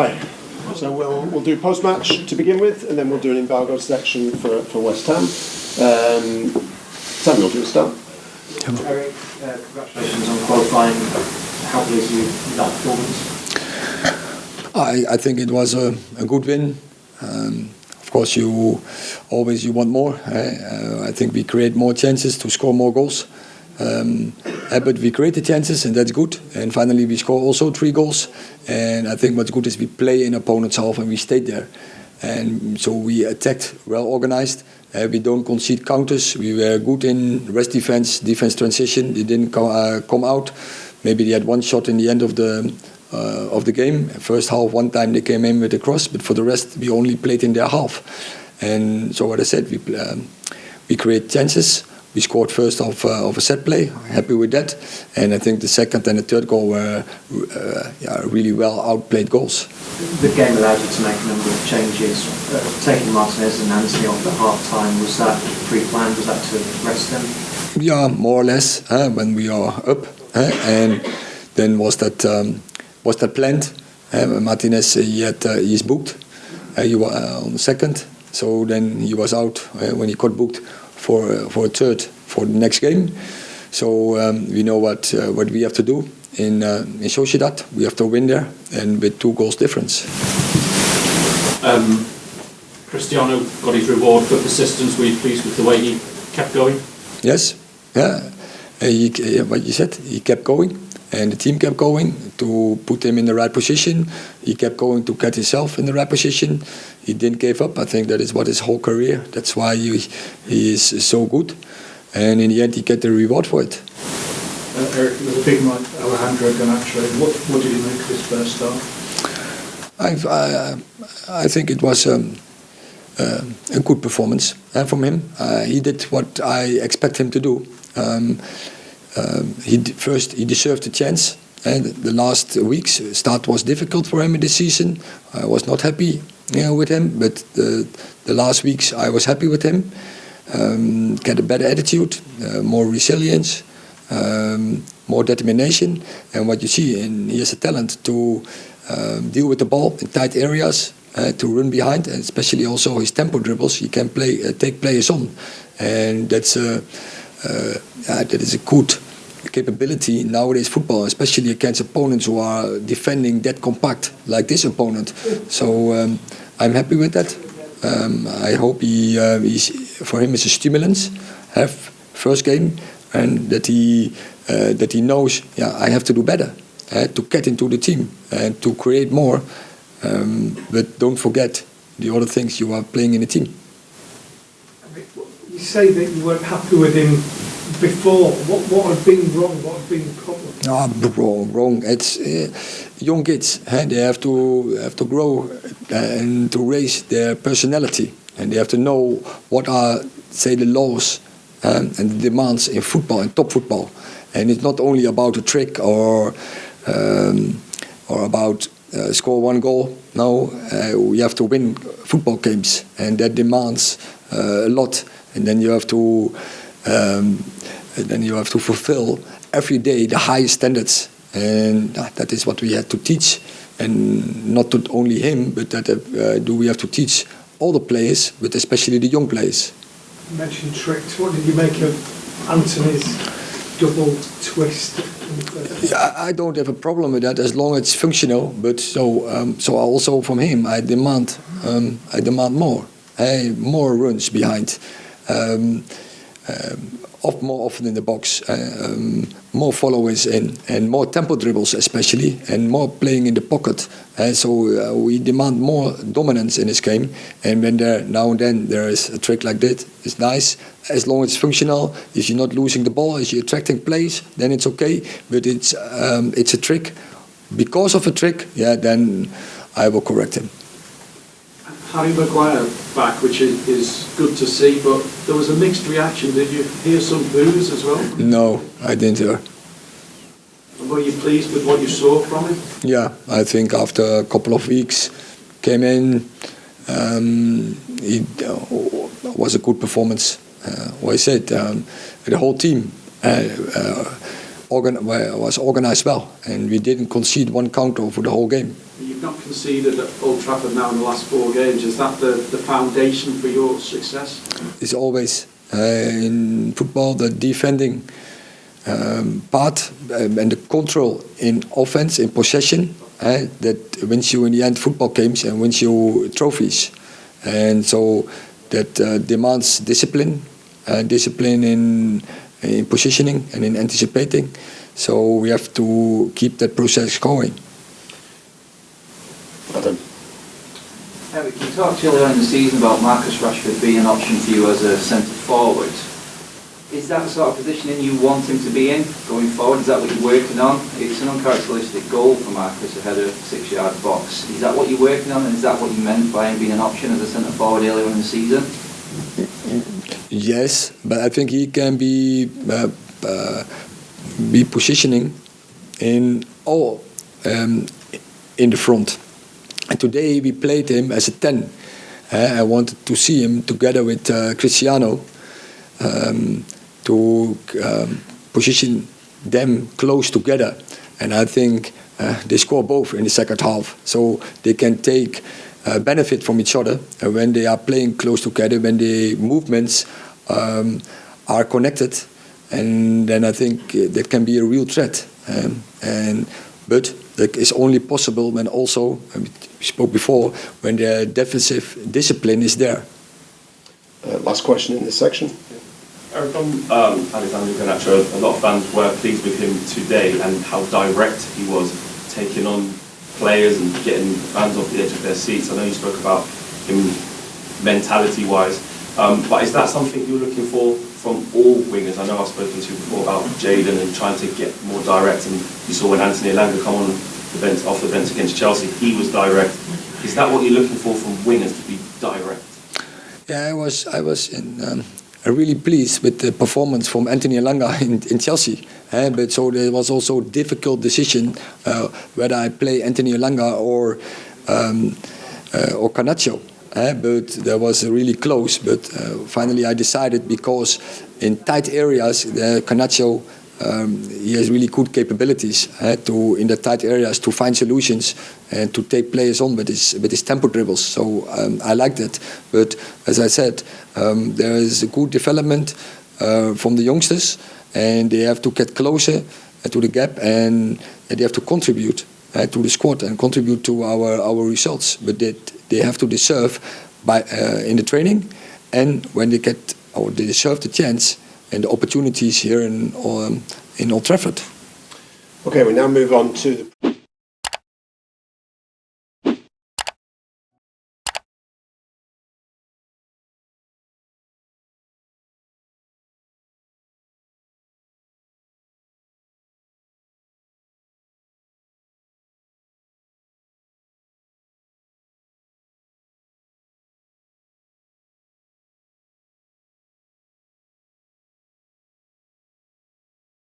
Hi. So we'll do post-match to begin with, and then we'll do an embargo section for West Ham. Samuel, do you start? Erik, congratulations on qualifying. How pleased are you with that performance? I think it was a good win. Of course, you want more. I think we create more chances to score more goals. But we created chances, and that's good. And finally, we score also 3 goals. And I think what's good is we play in opponent's half and we stayed there. And so we attacked, well organized. We don't concede counters. We were good in rest defense transition. They didn't come out. Maybe they had one shot in the end of the game. First half, one time they came in with a cross, but for the rest, we only played in their half. And so what I said, we create chances. We scored first of a set play, happy with that. And I think the second and the third goal were really well outplayed goals. The game allowed you to make a number of changes. Taking Martinez and Antony off at half-time, was that pre-planned? Was that to rest them? Yeah, more or less, when we are up. And then was that planned? Martinez, he's booked. He was on the second. So then he was out when he got booked for a third for the next game. So we know what we have to do in Sociedad. We have to win there, and with 2 goals difference. Cristiano got his reward for persistence. Were you pleased with the way he kept going? Yes, yeah. What you said, he kept going, and the team kept going to put him in the right position. He kept going to get himself in the right position. He didn't give up. I think that is what his whole career. That's why he is so good. And in the end, he get the reward for it. Erik, it was a big night, Alejandro Garnacho. What did he make of his first start? I think it was a good performance from him. He did what I expect him to do. He deserved the chance. And the last week's start was difficult for him in the season. I was not happy with him, but the last weeks I was happy with him. Get a better attitude, more resilience, more determination. And what you see, he has a talent to deal with the ball in tight areas, to run behind, and especially also his tempo dribbles. He can take players on, and that is a good capability nowadays football, especially against opponents who are defending that compact like this opponent. So I'm happy with that. I hope for him it's a stimulus, have first game, and that he knows, I have to do better to get into the team and to create more. But don't forget the other things you are playing in the team. You say that you weren't happy with him before. What had been wrong? What had been the problem? Wrong. It's young kids. They have to grow and to raise their personality, and they have to know what are, say, the laws and the demands in football and top football. And it's not only about a trick or about score 1 goal. No, we have to win football games, and that demands a lot. And then you have to fulfill every day the highest standards, and that is what we had to teach, and not only him, but that we have to teach all the players, but especially the young players. You mentioned tricks. What did you make of Antony's double twist? Yeah, I don't have a problem with that as long as it's functional. But so also from him, I demand more. More runs behind. More often in the box, more followers in, and more tempo dribbles especially, and more playing in the pocket. So we demand more dominance in this game. And when now and then there is a trick like that, it's nice. As long as it's functional, if you're not losing the ball, if you're attracting plays, then it's okay. But it's a trick. Because of a trick, then I will correct him. Harry Maguire back, which is good to see, but there was a mixed reaction. Did you hear some boos as well? No, I didn't hear. And were you pleased with what you saw from him? Yeah, I think after a couple of weeks, came in, it was a good performance. What I said, the whole team organized well, and we didn't concede one counter for the whole game. You've not conceded at Old Trafford now in the last 4 games. Is that the foundation for your success? It's always in football the defending part and the control in offense, in possession, that wins you in the end football games and wins you trophies. And so that demands discipline, discipline in positioning and in anticipating. So we have to keep that process going. Adam. Erik, you talked earlier on in the season about Marcus Rashford being an option for you as a centre forward. Is that the sort of positioning you want him to be in going forward? Is that what you're working on? It's an uncharacteristic goal for Marcus ahead of 6-yard box. Is that what you're working on, and is that what you meant by him being an option as a centre forward earlier in the season? Yes, but I think he can be positioning in all in the front. And today we played him as a 10. I wanted to see him together with Cristiano to position them close together. And I think they score both in the second half. So they can take benefit from each other when they are playing close together, when the movements are connected. And then I think that can be a real threat. But that is only possible when also, we spoke before, when the defensive discipline is there. Last question in this section. Erik, on Lisandro Garnacho, a lot of fans were pleased with him today and how direct he was, taking on players and getting fans off the edge of their seats. I know you spoke about him mentality-wise, but is that something you're looking for from all wingers? I know I've spoken to you before about Jadon and trying to get more direct, and you saw when Antony come on the bench, off the bench against Chelsea, he was direct. Is that what you're looking for from wingers, to be direct? Yeah, I was really pleased with the performance from Antony in Chelsea. But so there was also a difficult decision whether I play Antony or Garnacho. But that was really close. But finally I decided, because in tight areas, Garnacho, he has really good capabilities in the tight areas to find solutions and to take players on with his tempo dribbles. So I like that. But as I said, there is a good development from the youngsters, and they have to get closer to the gap, and they have to contribute to the squad and contribute to our results. But they have to deserve in the training, and when they deserve the chance and the opportunities here in Old Trafford. Okay, we now move on to the